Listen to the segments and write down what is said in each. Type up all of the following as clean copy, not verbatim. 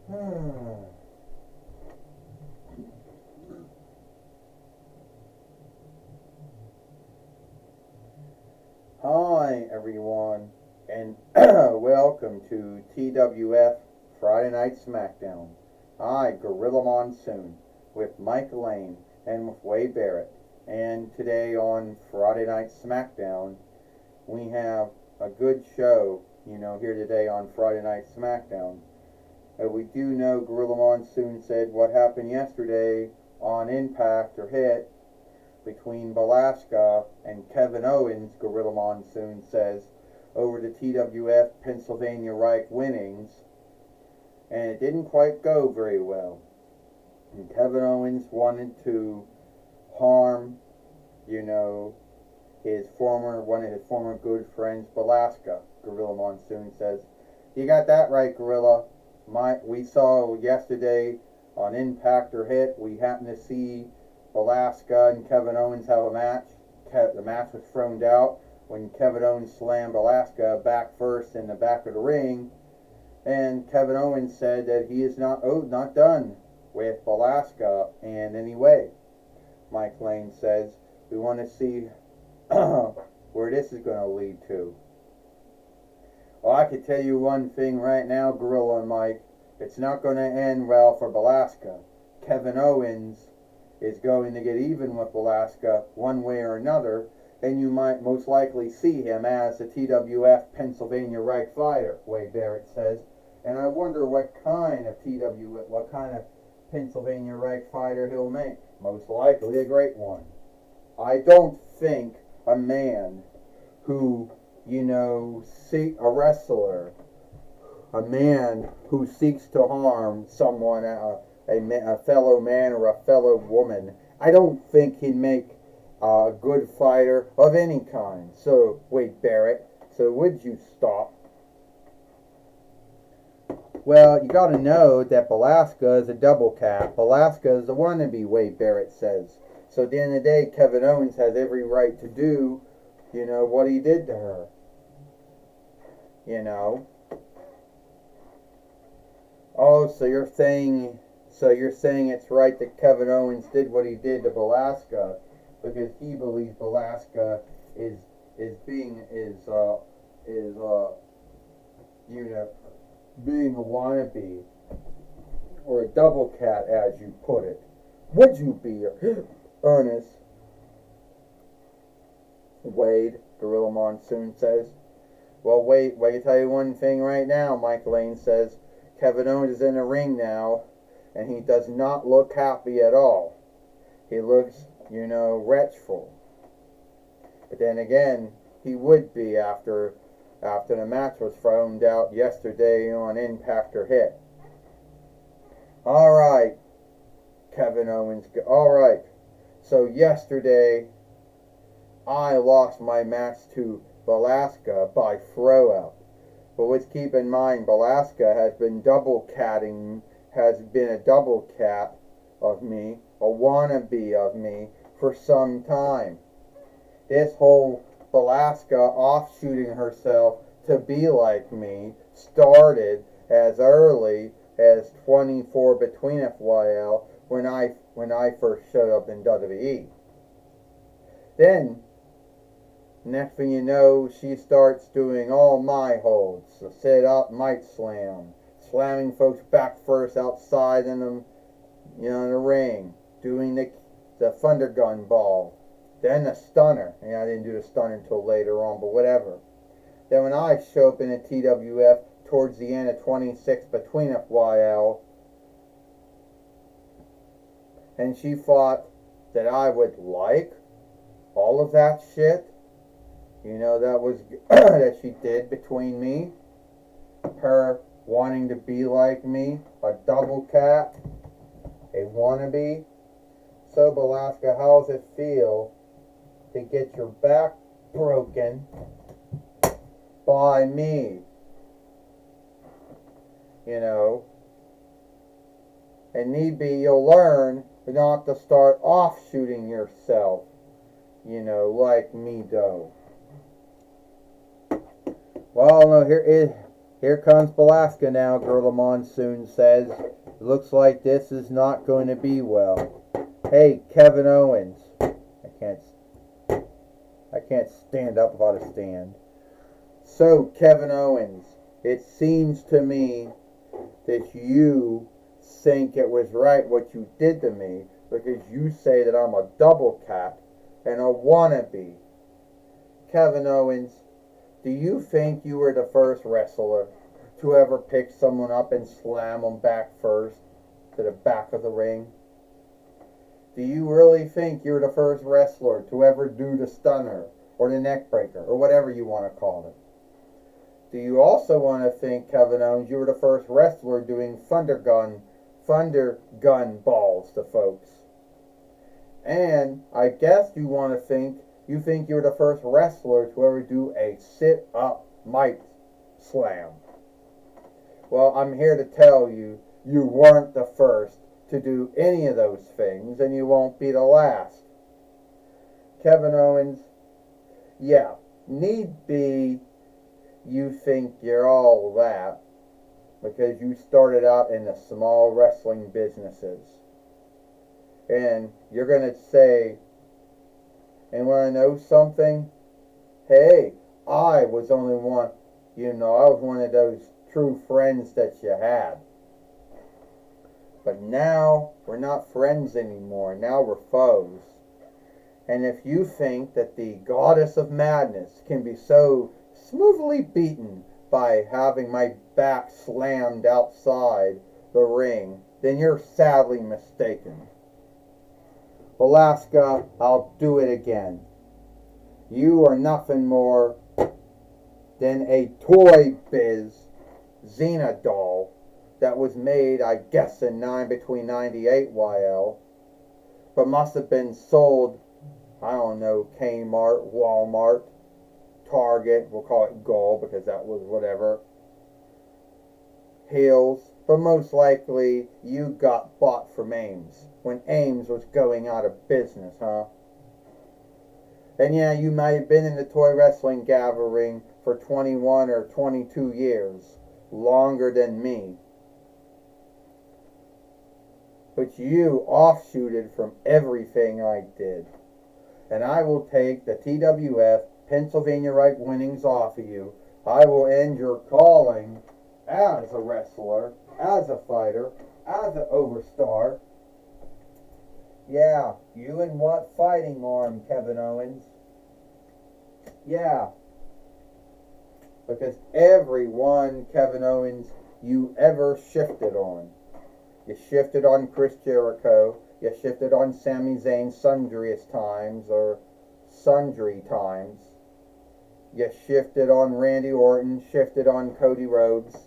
Hi, everyone, and welcome to TWF Friday Night Smackdown. I, Gorilla Monsoon, with Mike Lane and with Wade Barrett. And today on Friday Night Smackdown, we have a good show, here today on Friday Night Smackdown. We do know Gorilla Monsoon said what happened yesterday on Impact or Hit between Belasca and Kevin Owens, Gorilla Monsoon says, over the TWF Pennsylvania Reich winnings, and it didn't quite go very well. And Kevin Owens wanted to harm, one of his former good friends, Belasca, Gorilla Monsoon says. You got that right, Gorilla. We saw yesterday on Impact or Hit, we happened to see Belasca and Kevin Owens have a match. The match was thrown out when Kevin Owens slammed Belasca back first in the back of the ring. And Kevin Owens said that he is not done with Belasca in any way. Mike Lane says, we want to see where this is going to lead to. Well, I could tell you one thing right now, Gorilla and Mike. It's not going to end well for Belasca. Kevin Owens is going to get even with Belasca one way or another, and you might most likely see him as the TWF Pennsylvania Reich fighter, Wade Barrett says. And I wonder what kind of Pennsylvania Reich fighter he'll make. Most likely a great one. I don't think a man who, a wrestler, a man who seeks to harm someone, a fellow man or a fellow woman, I don't think he'd make a good fighter of any kind. So, Wade Barrett, so would you stop? Well, you gotta know that Belasca is a double cap. Belasca is the wannabe, Wade Barrett says. So at the end of the day, Kevin Owens has every right to do, what he did to her. Oh, so you're saying it's right that Kevin Owens did what he did to Belasca because he believes Belasca is being a wannabe or a double cat, as you put it. Would you be, Ernest? Wade, Gorilla Monsoon says. Well, wait, I tell you one thing right now, Mike Lane says. Kevin Owens is in the ring now, and he does not look happy at all. He looks, wretchful. But then again, he would be after the match was thrown out yesterday on Impact or Hit. All right, Kevin Owens. All right. So yesterday, I lost my match to Belasca by throwout. But let's keep in mind, Belasca has been a double cat of me, a wannabe of me, for some time. This whole Belasca offshooting herself to be like me started as early as 24 between FYL when I first showed up in WWE. Then, next thing you know, she starts doing all my holds. So sit up, might slam, slamming folks back first outside in the ring, doing the thunder gun ball, then the stunner. I didn't do the stunner until later on, but whatever. Then when I show up in a TWF towards the end of 26 between FYL, and she thought that I would like all of that shit, that was that she did between me, her wanting to be like me, a double cat, a wannabe. So Belasca, how does it feel to get your back broken by me? And need be, you'll learn not to start offshooting yourself, like me do. Well, no, Here comes Belasca now, Gorilla Monsoon says. It looks like this is not going to be well. Hey, Kevin Owens. I can't stand up without a stand. So, Kevin Owens, it seems to me that you think it was right what you did to me because you say that I'm a double cat and a wannabe. Kevin Owens, do you think you were the first wrestler to ever pick someone up and slam them back first to the back of the ring? Do you really think you're the first wrestler to ever do the stunner or the neck breaker or whatever you want to call it? Do you also want to think, Kevin Owens, you were the first wrestler doing thunder gun balls to folks? And I guess you want to think you were the first wrestler to ever do a sit-up mic slam. Well, I'm here to tell you, you weren't the first to do any of those things, and you won't be the last. Kevin Owens, yeah, need be you think you're all that because you started out in the small wrestling businesses. And you're going to say, and want to know something? Hey, I was only one, I was one of those true friends that you had. But now, we're not friends anymore. Now we're foes. And if you think that the goddess of madness can be so smoothly beaten by having my back slammed outside the ring, then you're sadly mistaken. Belasca, I'll do it again. You are nothing more than a Toy Biz Xena doll that was made, I guess, between 98 YL, but must have been sold, I don't know, Kmart, Walmart, Target, we'll call it Gold because that was whatever, Hills, but most likely you got bought from Ames when Ames was going out of business, huh? And yeah, you might have been in the toy wrestling gathering for 21 or 22 years, longer than me. But you offshooted from everything I did. And I will take the TWF Pennsylvania right winnings off of you. I will end your calling as a wrestler, as a fighter, as an overstar. Yeah, you and what fighting arm, Kevin Owens? Yeah. Because everyone, Kevin Owens, you ever shifted on. You shifted on Chris Jericho. You shifted on Sami Zayn sundry times. You shifted on Randy Orton, shifted on Cody Rhodes.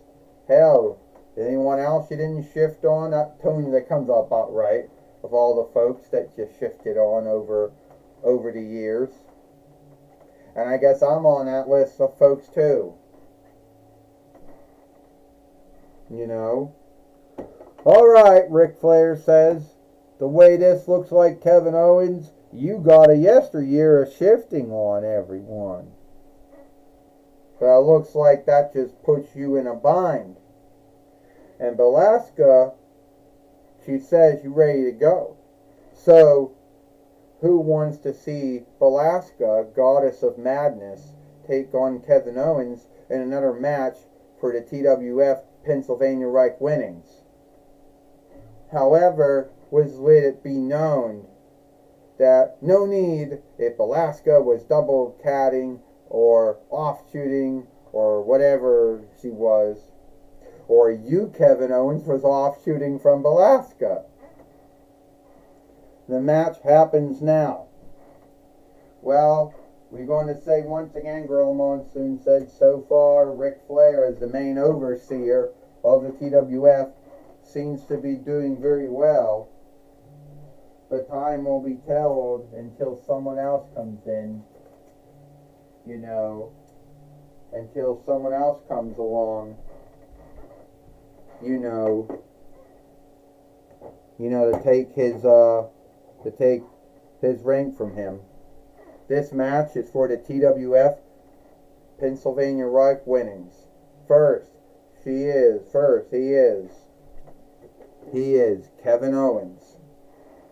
Hell, anyone else you didn't shift on? That comes up about right, of all the folks that you shifted on over the years. And I guess I'm on that list of folks too. Alright, Ric Flair says, the way this looks like, Kevin Owens, you got a yesteryear of shifting on everyone. But it looks like that just puts you in a bind. And Belasca, she says you're ready to go. So, who wants to see Belasca, Goddess of Madness, take on Kevin Owens in another match for the TWF Pennsylvania Reich winnings? However, let it be known that no need, if Belasca was double catting or off-shooting or whatever she was, or you, Kevin Owens, was off-shooting from Belasca. The match happens now. Well, we're going to say once again, Gorilla Monsoon said so far, Ric Flair, as the main overseer of the TWF, seems to be doing very well. But time will be told until someone else comes in. Until someone else comes along. To take his rank from him. This match is for the TWF Pennsylvania Reich winnings. First, He is Kevin Owens.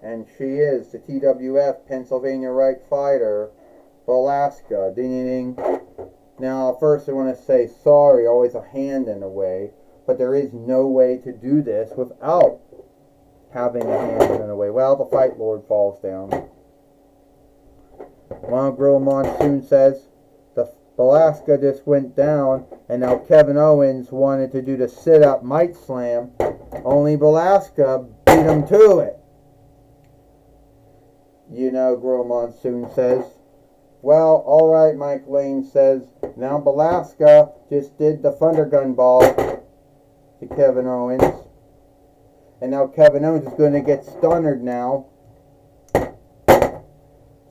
And she is the TWF Pennsylvania Right fighter, Velasca. Ding ding ding. Now, first I want to say sorry, always a hand in the way, but there is no way to do this without having a hand in the way. Well, the Fight Lord falls down. Gorilla Monsoon says the Velasca just went down, and now Kevin Owens wanted to do the sit-up might slam, only Velasca beat him to it. You know, Gorilla Monsoon says. Well, alright, Mike Lane says. Now Velasca just did the thunder gun ball to Kevin Owens. And now Kevin Owens is going to get stunned now.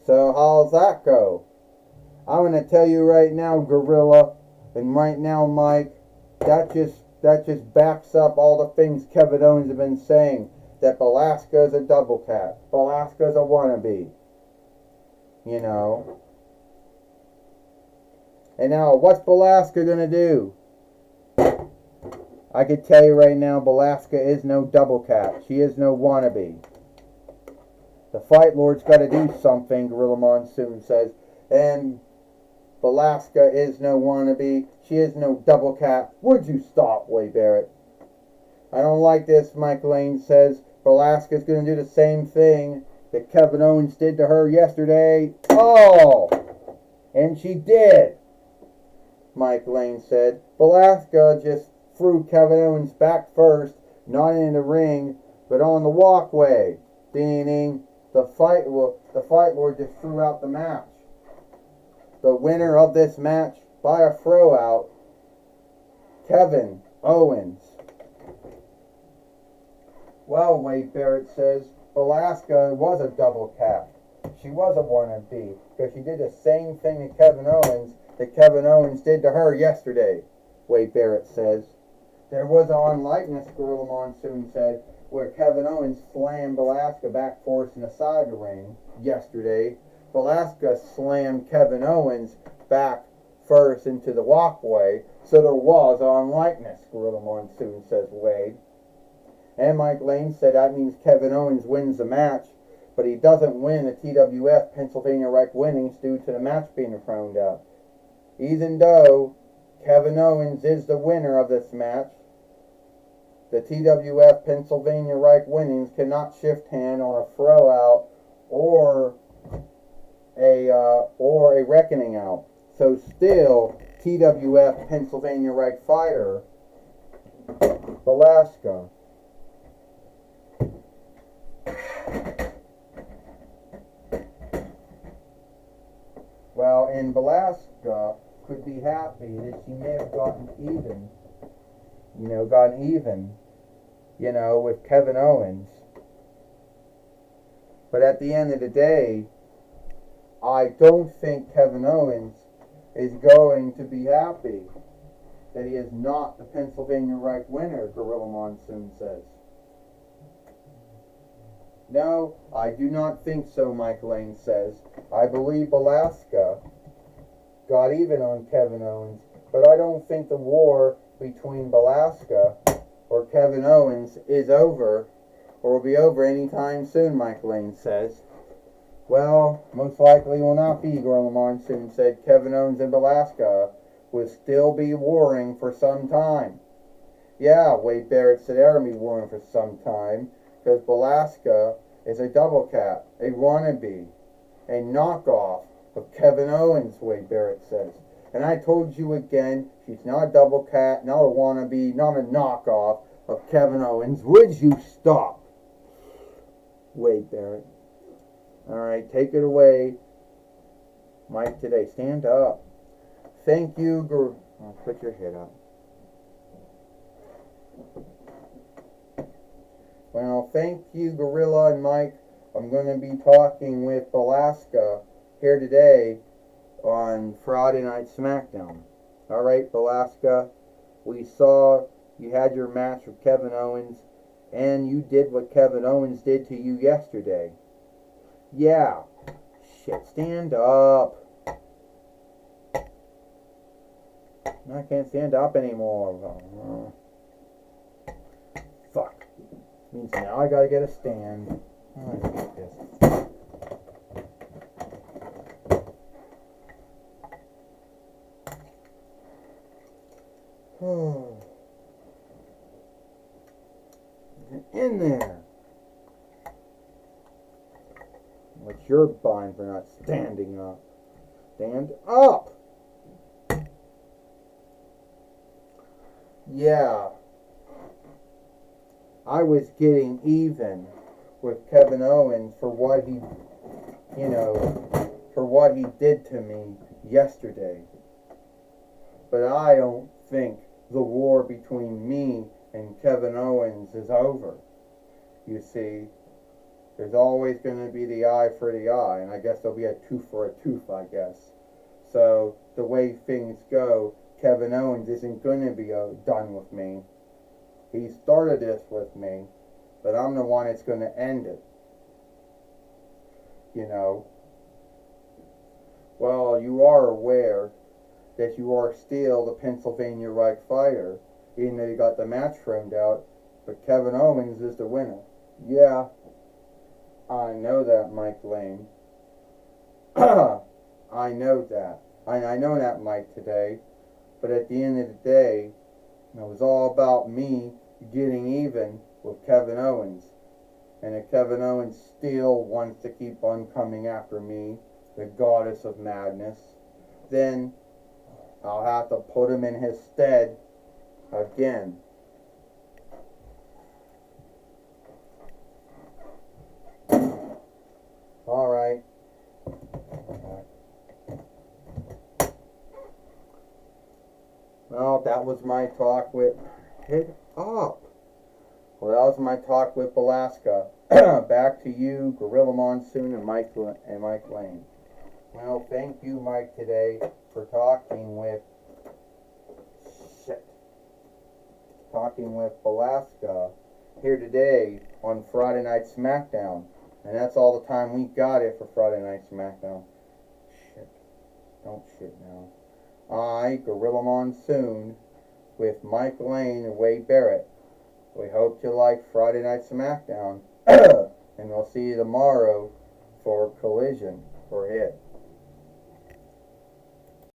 So how's that go? I'm going to tell you right now, Gorilla, and right now, Mike, that just backs up all the things Kevin Owens has been saying. That Velasca's a double cat. Velasca's a wannabe. You know. And now, what's Velasca going to do? I can tell you right now, Velasca is no double cat. She is no wannabe. The Fight Lord's got to do something, Gorilla Monsoon says. And Velasca is no wannabe. She is no double cat. Would you stop, Wade Barrett? I don't like this, Mike Lane says. Velasca's going to do the same thing that Kevin Owens did to her yesterday. Oh! And she did, Mike Lane said. Velasca just threw Kevin Owens back first, not in the ring, but on the walkway. Ding. The Fight Lord just threw out the match. The winner of this match by a throw out, Kevin Owens. Well, Wade Barrett says, Velasca was a double cat. She was a wannabe, because she did the same thing to Kevin Owens did to her yesterday, Wade Barrett says. There was an unlikeness, Gorilla Monsoon said, where Kevin Owens slammed Velasca back force in the side of the ring yesterday. Velasca slammed Kevin Owens back first into the walkway, so there was an unlikeness, Gorilla Monsoon says, Wade. And Mike Lane said that means Kevin Owens wins the match, but he doesn't win the TWF Pennsylvania Right winnings due to the match being thrown out. Even though Kevin Owens is the winner of this match, the TWF Pennsylvania Right winnings cannot shift hand on a throw out or a reckoning out. So still, TWF Pennsylvania Right fighter Velasca. Well, and Velasca could be happy that she may have gotten even, with Kevin Owens. But at the end of the day, I don't think Kevin Owens is going to be happy that he is not the Pennsylvania Right winner, Gorilla Monsoon says. No, I do not think so, Mike Lane says. I believe Velasca got even on Kevin Owens, but I don't think the war between Velasca or Kevin Owens is over or will be over anytime soon, Mike Lane says. Well, most likely will not be, Gorilla Monsoon said. Kevin Owens and Velasca will still be warring for some time. Yeah, Wade Barrett said they're going to be warring for some time, because Velasca is a double cat, a wannabe, a knockoff of Kevin Owens, Wade Barrett says. And I told you again, she's not a double cat, not a wannabe, not a knockoff of Kevin Owens. Would you stop, Wade Barrett? Alright, take it away, Mike, today. Stand up. Thank you, put your head up. Well, thank you, Gorilla and Mike. I'm going to be talking with Velasca here today on Friday Night Smackdown. Alright, Velasca, we saw you had your match with Kevin Owens, and you did what Kevin Owens did to you yesterday. Yeah. Shit, stand up. I can't stand up anymore. Fuck. Means now I gotta get a stand. Oh, I hate this. In there. What's your bind for not standing up? Stand up! Yeah. I was getting even with Kevin Owens for what he, for what he did to me yesterday. But I don't think the war between me and Kevin Owens is over. You see, there's always going to be the eye for the eye, and I guess there'll be a tooth for a tooth, I guess. So, the way things go, Kevin Owens isn't going to be done with me. He started this with me, but I'm the one that's going to end it. Well, you are aware that you are still the Pennsylvania Reich fighter, even though you got the match thrown out, but Kevin Owens is the winner. Yeah, I know that, Mike Lane. I know that. I know that, Mike, today. But at the end of the day, it was all about me getting even with Kevin Owens. And if Kevin Owens still wants to keep on coming after me, the goddess of madness, then I'll have to put him in his stead again. Alright. Well, that was my talk with... Head up! Well, that was my talk with Alaska. Back to you, Gorilla Monsoon and Mike Lane. Well, thank you, Mike, today for talking with... Talking with Alaska here today on Friday Night Smackdown. And that's all the time we got it for Friday Night Smackdown. Shit. Don't shit now. I, Gorilla Monsoon, with Mike Lane and Wade Barrett. We hope you like Friday Night Smackdown. And we'll see you tomorrow for Collision for Hit.